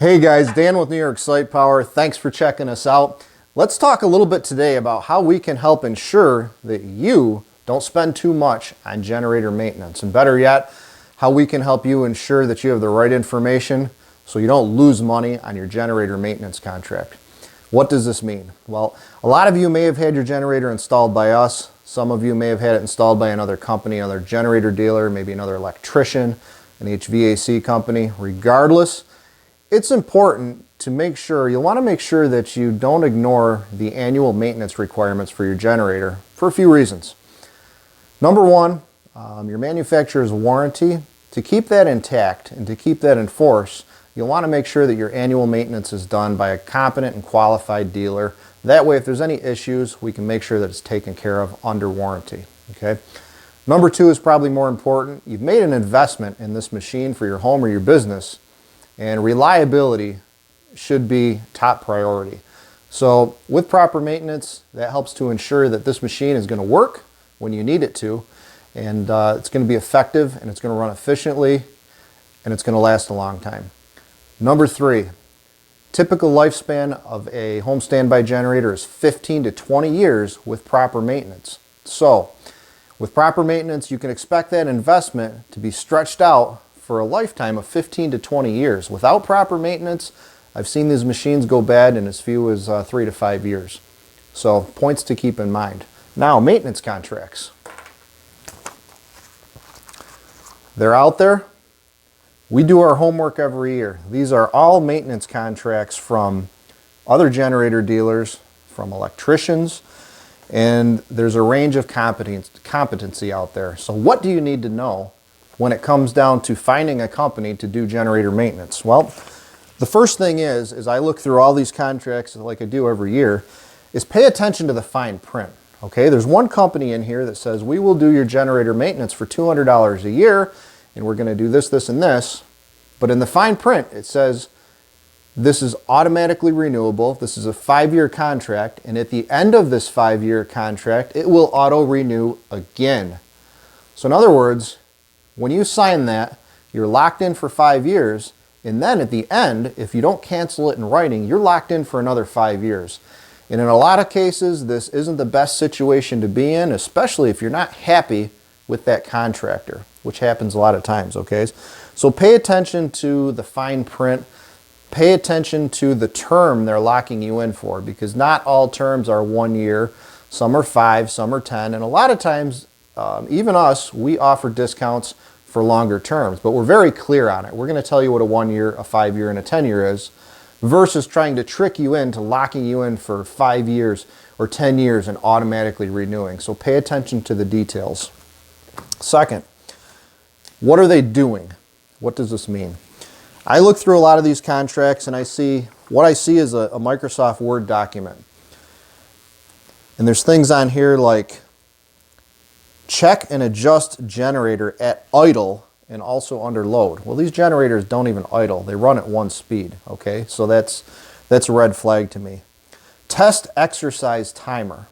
Hey guys, Dan with New York Site Power. Thanks for checking us out. Let's talk a little bit today about how we can help ensure that you don't spend too much on generator maintenance. And better yet, how we can help you ensure that you have the right information so you don't lose money on your generator maintenance contract. What does this mean? Well, a lot of you may have had your generator installed by us. Some of you may have had it installed by another company, another generator dealer, maybe another electrician, an HVAC company. Regardless, it's important to make sure, you'll want to make sure that you don't ignore the annual maintenance requirements for your generator for a few reasons. Number one, your manufacturer's warranty. To keep that intact and to keep that in force, you'll want to make sure that your annual maintenance is done by a competent and qualified dealer. That way, if there's any issues, we can make sure that it's taken care of under warranty. Okay. Number two is probably more important. You've made an investment in this machine for your home or your business, and reliability should be top priority. So with proper maintenance, that helps to ensure that this machine is going to work when you need it to, and it's going to be effective, and it's going to run efficiently, and it's going to last a long time. Number three, typical lifespan of a home standby generator is 15 to 20 years with proper maintenance. So with proper maintenance, you can expect that investment to be stretched out for a lifetime of 15 to 20 years. Without proper maintenance, I've seen these machines go bad in as few as 3 to 5 years. So points to keep in mind. Now, maintenance contracts. They're out there. We do our homework every year. These are all maintenance contracts from other generator dealers, from electricians, and there's a range of competency out there. So what do you need to know when it comes down to finding a company to do generator maintenance? Well, the first thing is I look through all these contracts like I do every year, is pay attention to the fine print. Okay, there's one company in here that says we will do your generator maintenance for $200 a year, and we're going to do this, this, and this. But in the fine print, it says this is automatically renewable. This is a 5-year contract, and at the end of this 5-year contract, it will auto-renew again. So in other words, when you sign that, you're locked in for 5 years, and then at the end, if you don't cancel it in writing, you're locked in for another 5 years. And in a lot of cases, this isn't the best situation to be in, especially if you're not happy with that contractor, which happens a lot of times, okay? So pay attention to the fine print. Pay attention to the term they're locking you in for, because not all terms are 1 year. Some are 5, some are 10, and a lot of times, even us, we offer discounts for longer terms, but we're very clear on it. We're going to tell you what a 1 year, a 5 year, and a 10 year is, versus trying to trick you into locking you in for 5 years or 10 years and automatically renewing. So pay attention to the details. Second, what are they doing? What does this mean? I look through a lot of these contracts and what I see is a Microsoft Word document. And there's things on here like check and adjust generator at idle and also under load. Well, these generators don't even idle. They run at 1 speed, okay? So that's a red flag to me. Test exercise timer.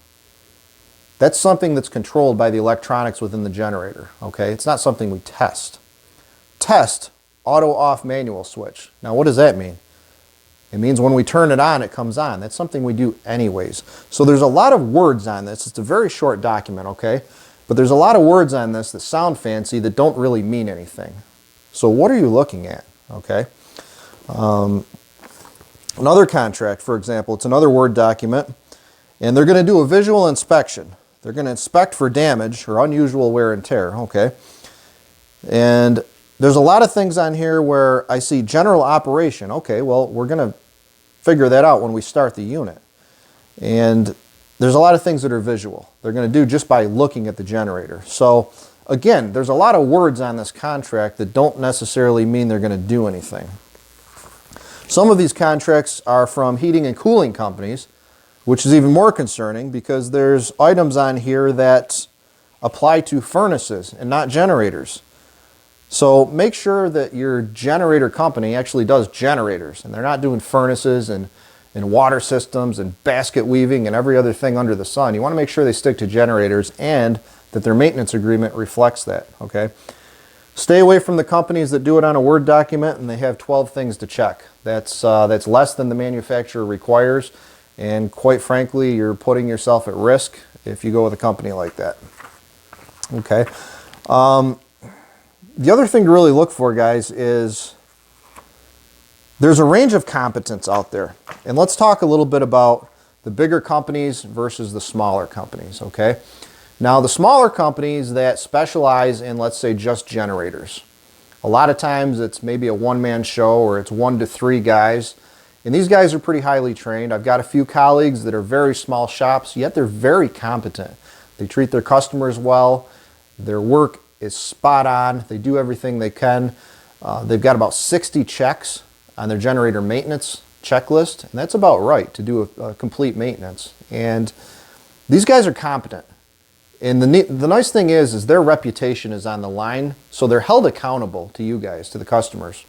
That's something that's controlled by the electronics within the generator, okay? It's not something we test. Test auto off manual switch. Now, what does that mean? It means when we turn it on, it comes on. That's something we do anyways. So there's a lot of words on this. It's a very short document, okay? But there's a lot of words on this that sound fancy that don't really mean anything. So what are you looking at, okay? Another contract, for example, it's another Word document, and they're going to do a visual inspection. They're going to inspect for damage or unusual wear and tear, okay? And there's a lot of things on here where I see general operation. Okay, well, we're going to figure that out when we start the unit. And there's a lot of things that are visual. They're going to do just by looking at the generator. So again, there's a lot of words on this contract that don't necessarily mean they're going to do anything. Some of these contracts are from heating and cooling companies, which is even more concerning because there's items on here that apply to furnaces and not generators. So make sure that your generator company actually does generators and they're not doing furnaces and water systems and basket weaving and every other thing under the sun. You want to make sure they stick to generators and that their maintenance agreement reflects that, okay? Stay away from the companies that do it on a Word document and they have 12 things to check. That's less than the manufacturer requires, and quite frankly, you're putting yourself at risk if you go with a company like that. Okay. The other thing to really look for, guys, is there's a range of competence out there. And let's talk a little bit about the bigger companies versus the smaller companies, okay? Now, the smaller companies that specialize in, let's say, just generators. A lot of times it's maybe a one-man show or it's 1 to 3 guys. And these guys are pretty highly trained. I've got a few colleagues that are very small shops, yet they're very competent. They treat their customers well. Their work is spot on. They do everything they can. They've got about 60 checks on their generator maintenance checklist, and that's about right to do a complete maintenance. And these guys are competent. And the nice thing is their reputation is on the line, so they're held accountable to you guys, to the customers.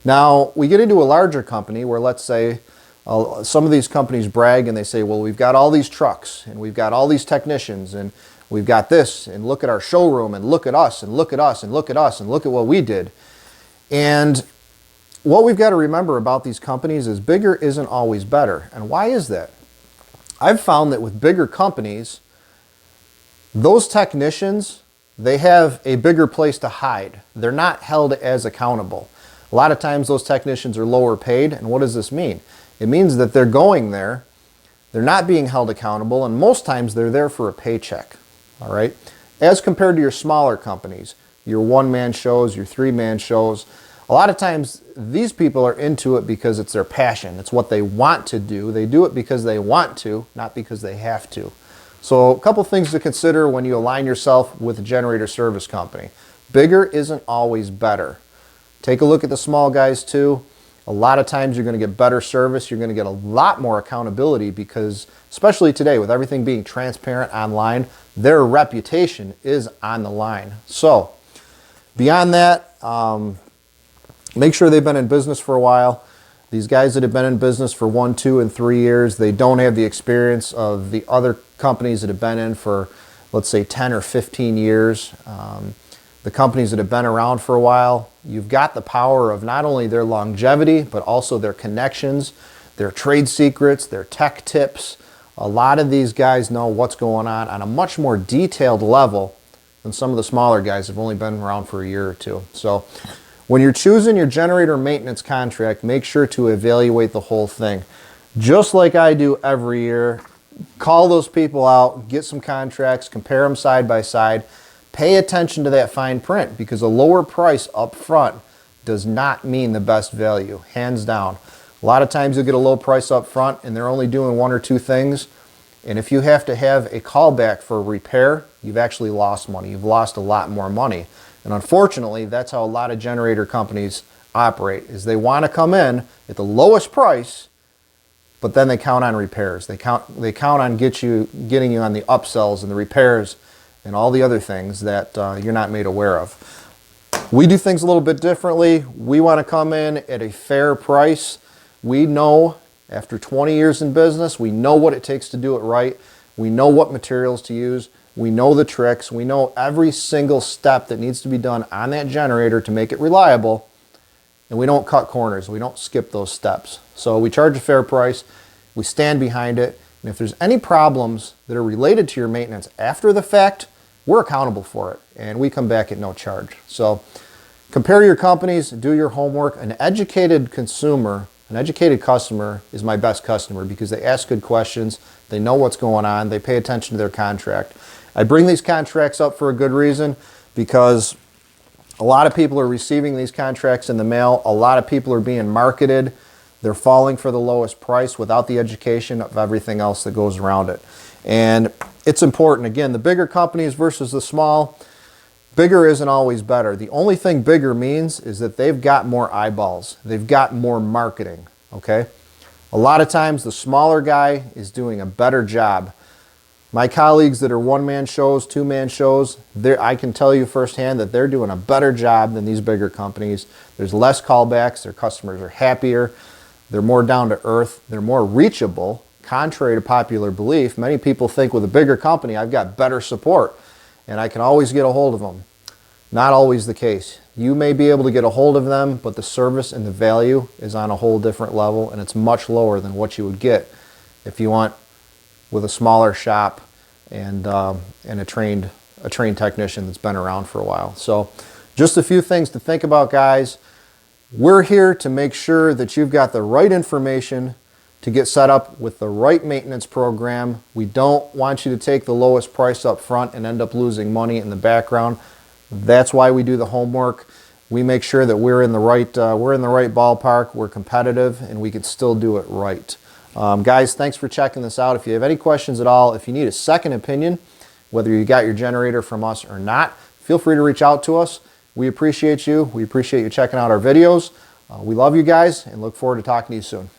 Now, we get into a larger company where, let's say, some of these companies brag and they say, well, we've got all these trucks and we've got all these technicians and we've got this, and look at our showroom and look at us and look at us and look at us and look at what we did. And what we've got to remember about these companies is bigger isn't always better. And why is that? I've found that with bigger companies, those technicians, they have a bigger place to hide. They're not held as accountable. A lot of times those technicians are lower paid, and what does this mean? It means that they're going there, they're not being held accountable, and most times they're there for a paycheck, all right? As compared to your smaller companies, your one-man shows, your three-man shows, a lot of times these people are into it because it's their passion. It's what they want to do. They do it because they want to, not because they have to. So a couple things to consider when you align yourself with a generator service company. Bigger isn't always better. Take a look at the small guys too. A lot of times you're going to get better service. You're going to get a lot more accountability because, especially today with everything being transparent online, their reputation is on the line. So beyond that, make sure they've been in business for a while. These guys that have been in business for 1, 2, and 3 years, they don't have the experience of the other companies that have been in for, let's say, 10 or 15 years. The companies that have been around for a while, you've got the power of not only their longevity, but also their connections, their trade secrets, their tech tips. A lot of these guys know what's going on a much more detailed level than some of the smaller guys that have only been around for a year or two. So when you're choosing your generator maintenance contract, make sure to evaluate the whole thing. Just like I do every year, call those people out, get some contracts, compare them side by side. Pay attention to that fine print because a lower price up front does not mean the best value, hands down. A lot of times you'll get a low price up front and they're only doing 1 or 2 things. And if you have to have a callback for a repair, you've actually lost money. You've lost a lot more money. And unfortunately, that's how a lot of generator companies operate, is they want to come in at the lowest price, but then they count on repairs. They count on getting you on the upsells and the repairs and all the other things that you're not made aware of. We do things a little bit differently. We want to come in at a fair price. We know after 20 years in business, we know what it takes to do it right. We know what materials to use. We know the tricks. We know every single step that needs to be done on that generator to make it reliable. And we don't cut corners. We don't skip those steps. So we charge a fair price. We stand behind it. And if there's any problems that are related to your maintenance after the fact, we're accountable for it. And we come back at no charge. So compare your companies, do your homework. An educated consumer, an educated customer is my best customer because they ask good questions. They know what's going on. They pay attention to their contract. I bring these contracts up for a good reason because a lot of people are receiving these contracts in the mail. A lot of people are being marketed. They're falling for the lowest price without the education of everything else that goes around it. And it's important. Again, the bigger companies versus the small, bigger isn't always better. The only thing bigger means is that they've got more eyeballs. They've got more marketing, okay? A lot of times the smaller guy is doing a better job. My colleagues that are one-man shows, two-man shows, I can tell you firsthand that they're doing a better job than these bigger companies. There's less callbacks. Their customers are happier. They're more down to earth. They're more reachable. Contrary to popular belief, many people think with a bigger company, I've got better support and I can always get a hold of them. Not always the case. You may be able to get a hold of them, but the service and the value is on a whole different level, and it's much lower than what you would get if you went with a smaller shop and a trained technician that's been around for a while. So just a few things to think about, guys. We're here to make sure that you've got the right information to get set up with the right maintenance program. We don't want you to take the lowest price up front and end up losing money in the background. That's why we do the homework. We make sure that we're in the right ballpark, we're competitive, and we can still do it right. Guys, thanks for checking this out. If you have any questions at all, if you need a second opinion, whether you got your generator from us or not, feel free to reach out to us. We appreciate you. We appreciate you checking out our videos. We love you guys and look forward to talking to you soon.